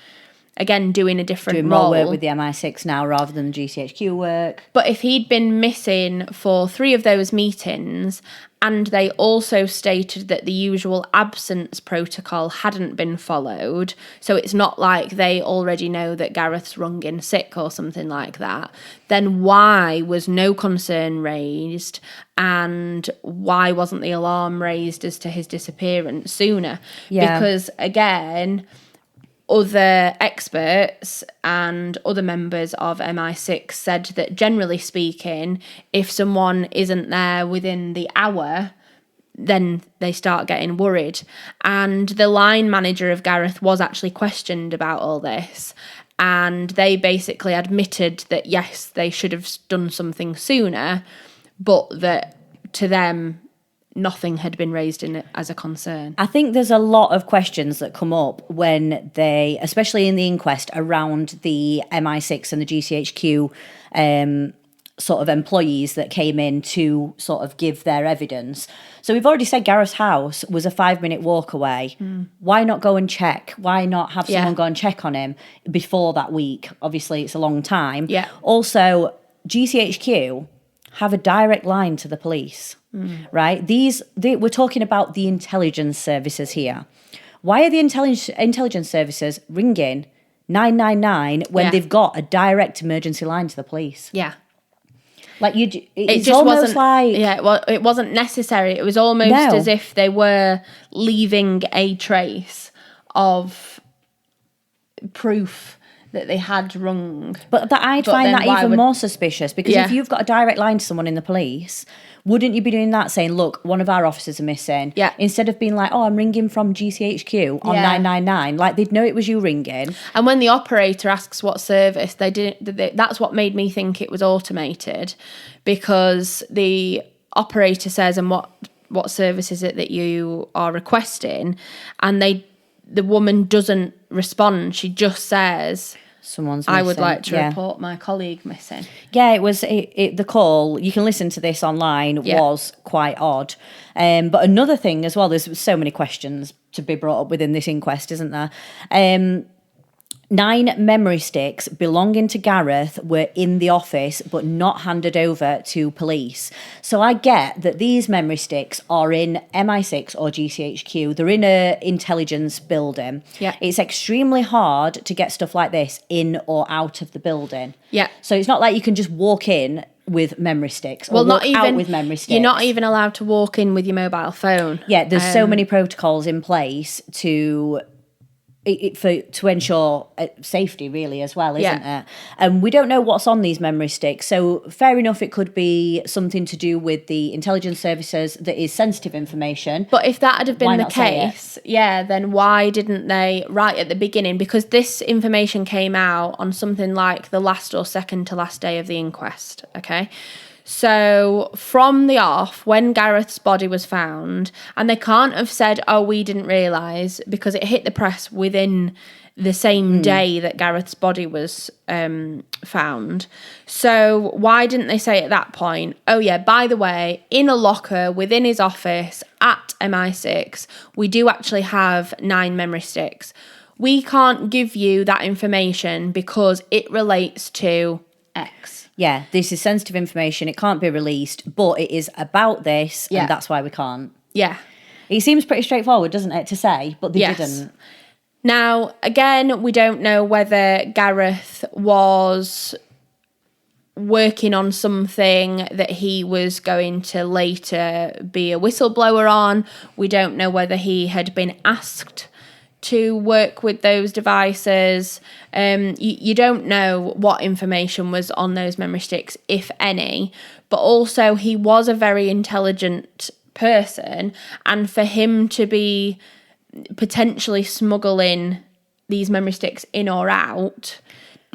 Speaker 2: again, doing a different
Speaker 1: Doing
Speaker 2: role.
Speaker 1: more work with the MI6 now rather than the GCHQ work.
Speaker 2: But if he'd been missing for 3 of those meetings, and they also stated that the usual absence protocol hadn't been followed, so it's not like they already know that Gareth's rung in sick or something like that, then why was no concern raised, and why wasn't the alarm raised as to his disappearance sooner?
Speaker 1: Yeah.
Speaker 2: Because, again, other experts and other members of MI6 said that generally speaking, if someone isn't there within the hour, then they start getting worried. And the line manager of Gareth was actually questioned about all this. And they basically admitted that, yes, they should have done something sooner, but that to them, nothing had been raised in it as a concern.
Speaker 1: I think there's a lot of questions that come up when they, especially in the inquest, around the MI6 and the GCHQ sort of employees that came in to sort of give their evidence. So we've already said Gareth's house was a 5-minute walk away. Why not go and check? Why not have someone go and check on him before that week? Obviously, it's a long time.
Speaker 2: Yeah.
Speaker 1: Also, GCHQ have a direct line to the police. Right? We're talking about the intelligence services here. Why are the intelligence services ringing 999 when they've got a direct emergency line to the police?
Speaker 2: Yeah.
Speaker 1: Like it
Speaker 2: just
Speaker 1: almost
Speaker 2: wasn't
Speaker 1: like...
Speaker 2: Yeah, well, it wasn't necessary. It was almost as if they were leaving a trace of proof that they had rung.
Speaker 1: But I'd find that even more suspicious, because if you've got a direct line to someone in the police, wouldn't you be doing that, saying, look, one of our officers are missing?
Speaker 2: Yeah.
Speaker 1: Instead of being like, oh, I'm ringing from GCHQ on 999. Like, they'd know it was you ringing.
Speaker 2: And when the operator asks what service, that's what made me think it was automated, because the operator says, and what service is it that you are requesting? And the woman doesn't respond. She just says,
Speaker 1: someone's missing.
Speaker 2: I would like to report my colleague missing.
Speaker 1: Yeah, it was the call. You can listen to this online. Was quite odd. But another thing as well. There's so many questions to be brought up within this inquest, isn't there? 9 memory sticks belonging to Gareth were in the office but not handed over to police. So I get that these memory sticks are in MI6 or GCHQ. They're in a intelligence building.
Speaker 2: Yeah.
Speaker 1: It's extremely hard to get stuff like this in or out of the building.
Speaker 2: Yeah.
Speaker 1: So it's not like you can just walk in with memory sticks or out with memory sticks.
Speaker 2: You're not even allowed to walk in with your mobile phone.
Speaker 1: Yeah, there's so many protocols in place to ensure safety, really, as well, isn't it? And we don't know what's on these memory sticks, so fair enough, it could be something to do with the intelligence services that is sensitive information.
Speaker 2: But if that had been the case, then why didn't they, right at the beginning, because this information came out on something like the last or second to last day of the inquest, okay? So from the off, when Gareth's body was found, and they can't have said, oh, we didn't realise, because it hit the press within the same day that Gareth's body was found. So why didn't they say at that point, oh yeah, by the way, in a locker within his office at MI6, we do actually have 9 memory sticks. We can't give you that information because it relates to X.
Speaker 1: Yeah, this is sensitive information. It can't be released, but it is about this, and that's why we can't.
Speaker 2: Yeah.
Speaker 1: It seems pretty straightforward, doesn't it, to say, but they didn't.
Speaker 2: Now, again, we don't know whether Gareth was working on something that he was going to later be a whistleblower on. We don't know whether he had been asked to work with those devices. You don't know what information was on those memory sticks, if any, but also he was a very intelligent person, and for him to be potentially smuggling these memory sticks in or out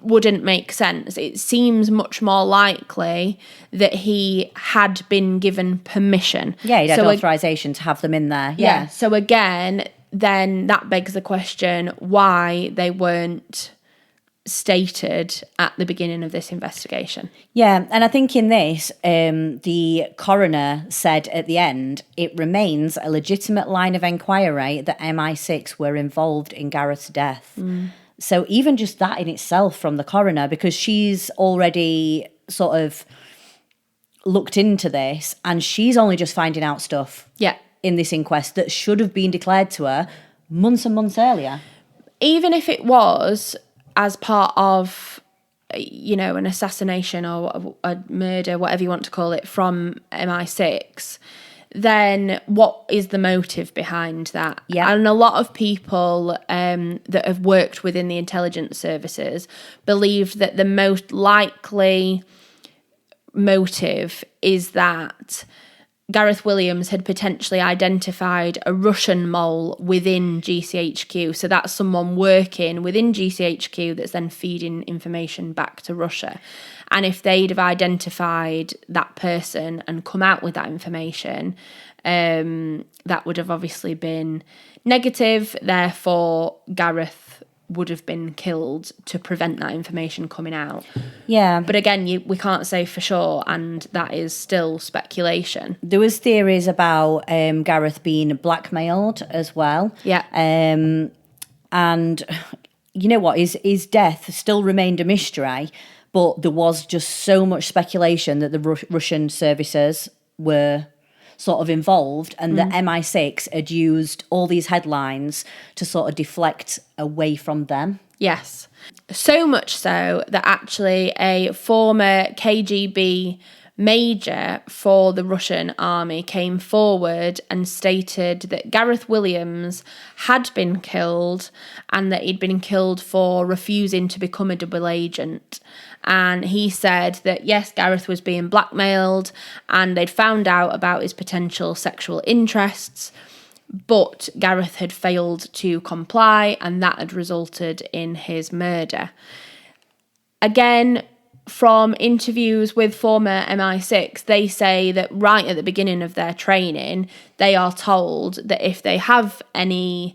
Speaker 2: wouldn't make sense. It seems much more likely that he had been given permission.
Speaker 1: Yeah, he had authorization to have them in there. Yeah.
Speaker 2: So again, then that begs the question why they weren't stated at the beginning of this investigation.
Speaker 1: Yeah, and I think in this, the coroner said at the end, it remains a legitimate line of inquiry that MI6 were involved in Gareth's death. So even just that in itself from the coroner, because she's already sort of looked into this and she's only just finding out stuff.
Speaker 2: Yeah.
Speaker 1: In this inquest that should have been declared to her months and months earlier.
Speaker 2: Even if it was as part of, an assassination or a murder, whatever you want to call it, from MI6, then what is the motive behind that?
Speaker 1: Yeah.
Speaker 2: And a lot of people that have worked within the intelligence services believe that the most likely motive is that Gareth Williams had potentially identified a Russian mole within GCHQ. So that's someone working within GCHQ that's then feeding information back to Russia. And if they'd have identified that person and come out with that information, that would have obviously been negative. Therefore, Gareth would have been killed to prevent that information coming out.
Speaker 1: Yeah.
Speaker 2: But again, we can't say for sure, and that is still speculation.
Speaker 1: There was theories about Gareth being blackmailed as well.
Speaker 2: Yeah.
Speaker 1: And you know what? His death still remained a mystery, but there was just so much speculation that the Russian services were sort of involved, and that MI6 had used all these headlines to sort of deflect away from them.
Speaker 2: Yes. So much so that actually a former KGB major for the Russian army came forward and stated that Gareth Williams had been killed and that he'd been killed for refusing to become a double agent. And he said that, yes, Gareth was being blackmailed and they'd found out about his potential sexual interests, but Gareth had failed to comply and that had resulted in his murder. Again, from interviews with former MI6, they say that right at the beginning of their training, they are told that if they have any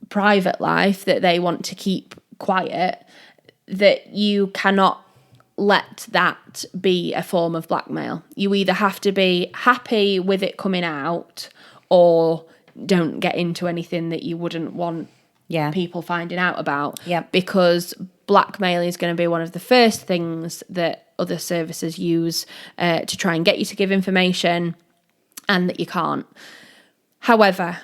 Speaker 2: private life that they want to keep quiet, that you cannot let that be a form of blackmail. You either have to be happy with it coming out or don't get into anything that you wouldn't want people finding out about. Because blackmail is going to be one of the first things that other services use to try and get you to give information, and that you can't. However,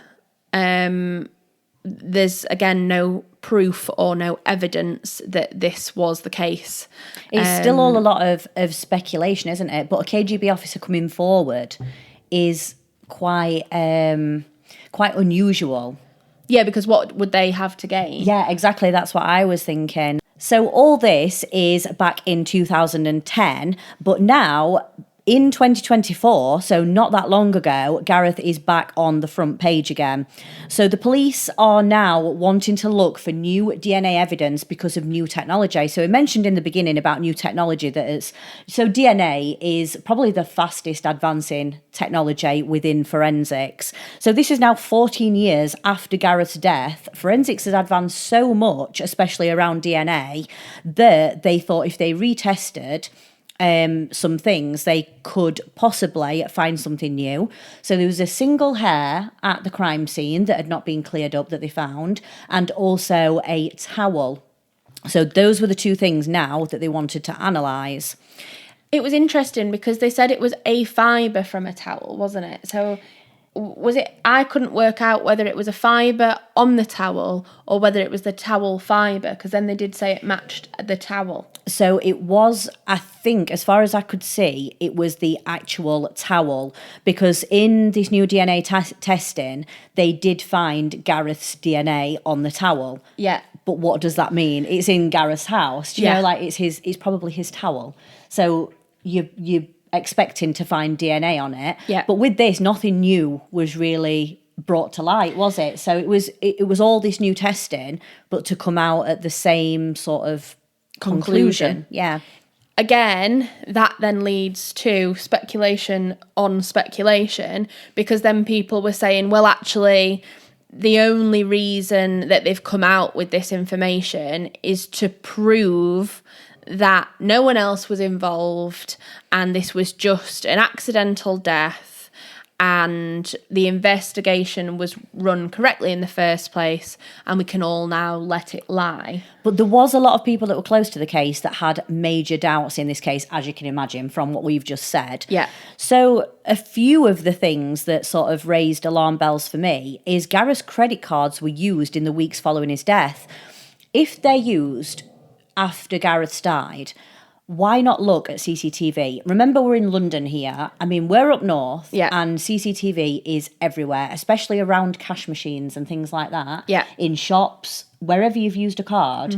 Speaker 2: there's again no proof or no evidence that this was the case.
Speaker 1: It's still all a lot of speculation, isn't it? But a KGB officer coming forward is quite unusual.
Speaker 2: Yeah, because what would they have to gain?
Speaker 1: Yeah, exactly. That's what I was thinking. So all this is back in 2010, but now in 2024, so not that long ago, Gareth is back on the front page again. So the police are now wanting to look for new DNA evidence because of new technology. So I mentioned in the beginning about new technology so DNA is probably the fastest advancing technology within forensics. So this is now 14 years after Gareth's death. Forensics has advanced so much, especially around DNA, that they thought if they retested some things, they could possibly find something new. So there was a single hair at the crime scene that had not been cleared up that they found, and also a towel. So those were the two things now that they wanted to analyse.
Speaker 2: It was interesting because they said it was a fibre from a towel, wasn't it? So was it, I couldn't work out whether it was a fibre on the towel or whether it was the towel fibre, because then they did say it matched the towel.
Speaker 1: So it was, I think, as far as I could see, it was the actual towel, because in this new DNA testing, they did find Gareth's DNA on the towel.
Speaker 2: Yeah.
Speaker 1: But what does that mean? It's in Gareth's house. Do you know, like it's probably his towel. So you expecting to find DNA on it.
Speaker 2: Yeah.
Speaker 1: But with this, nothing new was really brought to light, was it? So it was all this new testing, but to come out at the same sort of conclusion. Yeah.
Speaker 2: Again, that then leads to speculation on speculation, because then people were saying, well, actually, the only reason that they've come out with this information is to prove that no one else was involved and this was just an accidental death and the investigation was run correctly in the first place and we can all now let it lie.
Speaker 1: But there was a lot of people that were close to the case that had major doubts in this case, as you can imagine from what we've just said.
Speaker 2: Yeah.
Speaker 1: So a few of the things that sort of raised alarm bells for me is Gareth's credit cards were used in the weeks following his death. If they're used after Gareth's died, why not look at CCTV? Remember, we're in London here. I mean, we're up north, and CCTV is everywhere, especially around cash machines and things like that.
Speaker 2: Yeah.
Speaker 1: In shops, wherever you've used a card,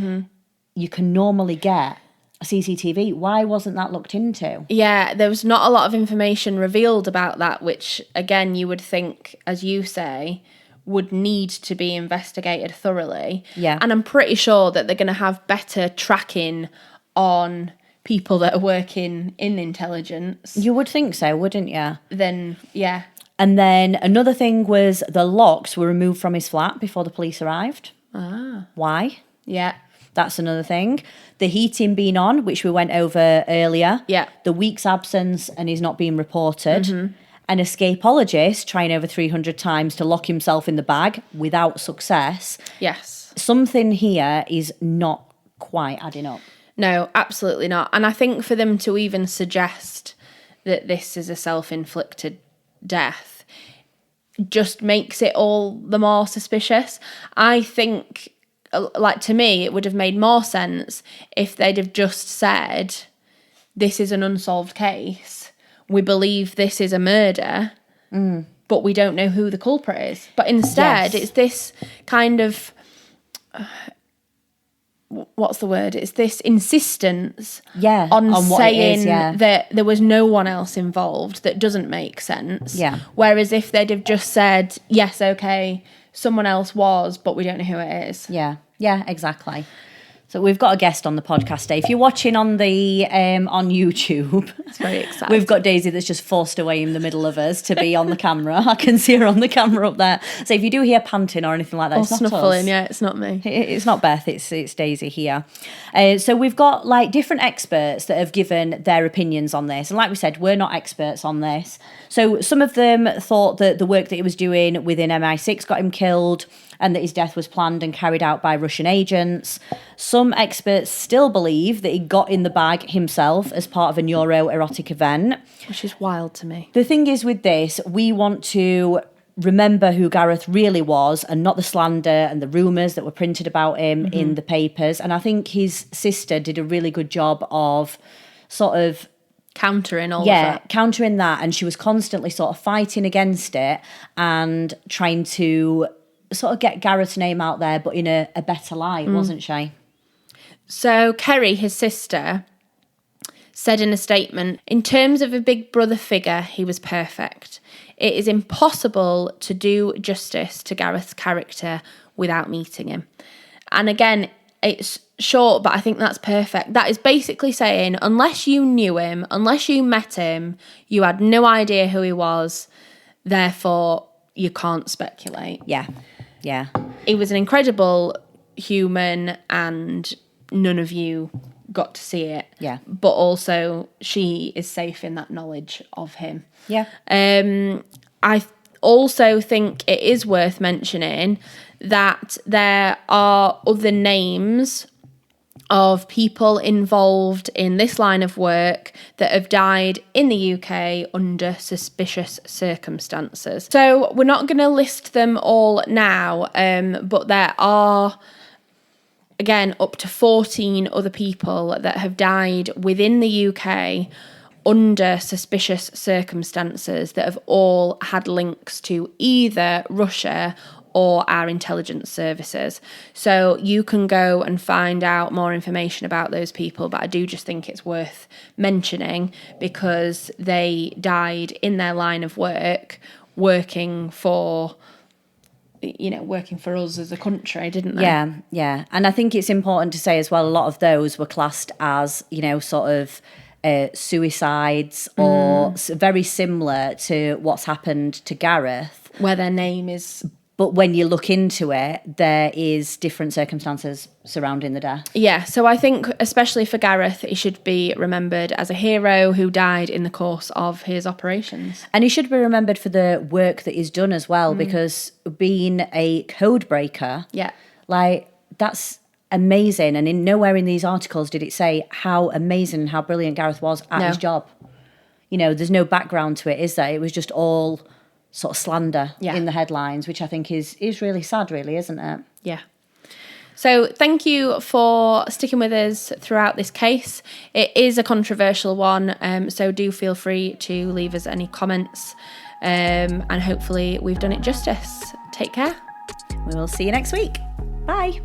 Speaker 1: you can normally get a CCTV. Why wasn't that looked into?
Speaker 2: Yeah, there was not a lot of information revealed about that, which, again, you would think, as you say, would need to be investigated thoroughly.
Speaker 1: Yeah.
Speaker 2: And I'm pretty sure that they're going to have better tracking on people that are working in intelligence.
Speaker 1: You would think so, wouldn't you?
Speaker 2: Then, yeah.
Speaker 1: And then another thing was the locks were removed from his flat before the police arrived.
Speaker 2: Ah.
Speaker 1: Why?
Speaker 2: Yeah.
Speaker 1: That's another thing. The heating being on, which we went over earlier.
Speaker 2: Yeah.
Speaker 1: The week's absence and he's not being reported. An escapologist trying over 300 times to lock himself in the bag without success.
Speaker 2: Yes.
Speaker 1: Something here is not quite adding up.
Speaker 2: No, absolutely not. And I think for them to even suggest that this is a self-inflicted death just makes it all the more suspicious. I think, like, to me, it would have made more sense if they'd have just said, this is an unsolved case. we believe this is a murder, but we don't know who the culprit is. But instead, it's this kind of, what's the word? It's this insistence on
Speaker 1: what
Speaker 2: saying that there was no one else involved that doesn't make sense.
Speaker 1: Yeah.
Speaker 2: Whereas if they'd have just said, yes, okay, someone else was, but we don't know who it is.
Speaker 1: Yeah, exactly. So we've got a guest on the podcast today. If you're watching on the on YouTube,
Speaker 2: It's very exciting.
Speaker 1: We've got Daisy that's just forced away in the middle of us to be on the camera. I can see her on the camera up there. So if you do hear panting or anything like that,
Speaker 2: or
Speaker 1: it's not
Speaker 2: snuffling,
Speaker 1: us.
Speaker 2: yeah, it's not me.
Speaker 1: It's not Beth, it's Daisy here. So we've got like different experts that have given their opinions on this. And like we said, we're not experts on this. So some of them thought that the work that he was doing within MI6 got him killed and that his death was planned and carried out by Russian agents. Some experts still believe that he got in the bag himself as part of a neuroerotic event.
Speaker 2: Which is wild to me.
Speaker 1: The thing is with this, we want to remember who Gareth really was and not the slander and the rumours that were printed about him in the papers. And I think his sister did a really good job of sort of
Speaker 2: countering all of that.
Speaker 1: Countering that. And she was constantly sort of fighting against it and trying to sort of get Gareth's name out there, but in a better light, wasn't she?
Speaker 2: So Kerry, his sister, said in a statement, in terms of a big brother figure, he was perfect. It is impossible to do justice to Gareth's character without meeting him. And again, it's short, but I think that's perfect. That is basically saying, unless you knew him, unless you met him, you had no idea who he was, therefore you can't speculate.
Speaker 1: Yeah.
Speaker 2: He was an incredible human and none of you got to see it.
Speaker 1: Yeah.
Speaker 2: But also she is safe in that knowledge of him.
Speaker 1: Yeah.
Speaker 2: I also think it is worth mentioning that there are other names of people involved in this line of work that have died in the UK under suspicious circumstances. So we're not going to list them all now, but there are, again, up to 14 other people that have died within the UK under suspicious circumstances that have all had links to either Russia or our intelligence services. So you can go and find out more information about those people, but I do just think it's worth mentioning because they died in their line of work, working for us as a country, didn't they?
Speaker 1: Yeah. And I think it's important to say as well, a lot of those were classed as, sort of suicides or very similar to what's happened to Gareth.
Speaker 2: Where their name is...
Speaker 1: But when you look into it, there is different circumstances surrounding the death.
Speaker 2: Yeah, so I think especially for Gareth, he should be remembered as a hero who died in the course of his operations.
Speaker 1: And he should be remembered for the work that he's done as well, because being a code breaker, that's amazing. And in nowhere in these articles did it say how amazing and how brilliant Gareth was at his job. There's no background to it, is there? It was just all sort of slander in the headlines, which I think is really sad, really, isn't it?
Speaker 2: Yeah. So thank you for sticking with us throughout this case. It is a controversial one, so do feel free to leave us any comments, and hopefully we've done it justice. Take care.
Speaker 1: We will see you next week. Bye.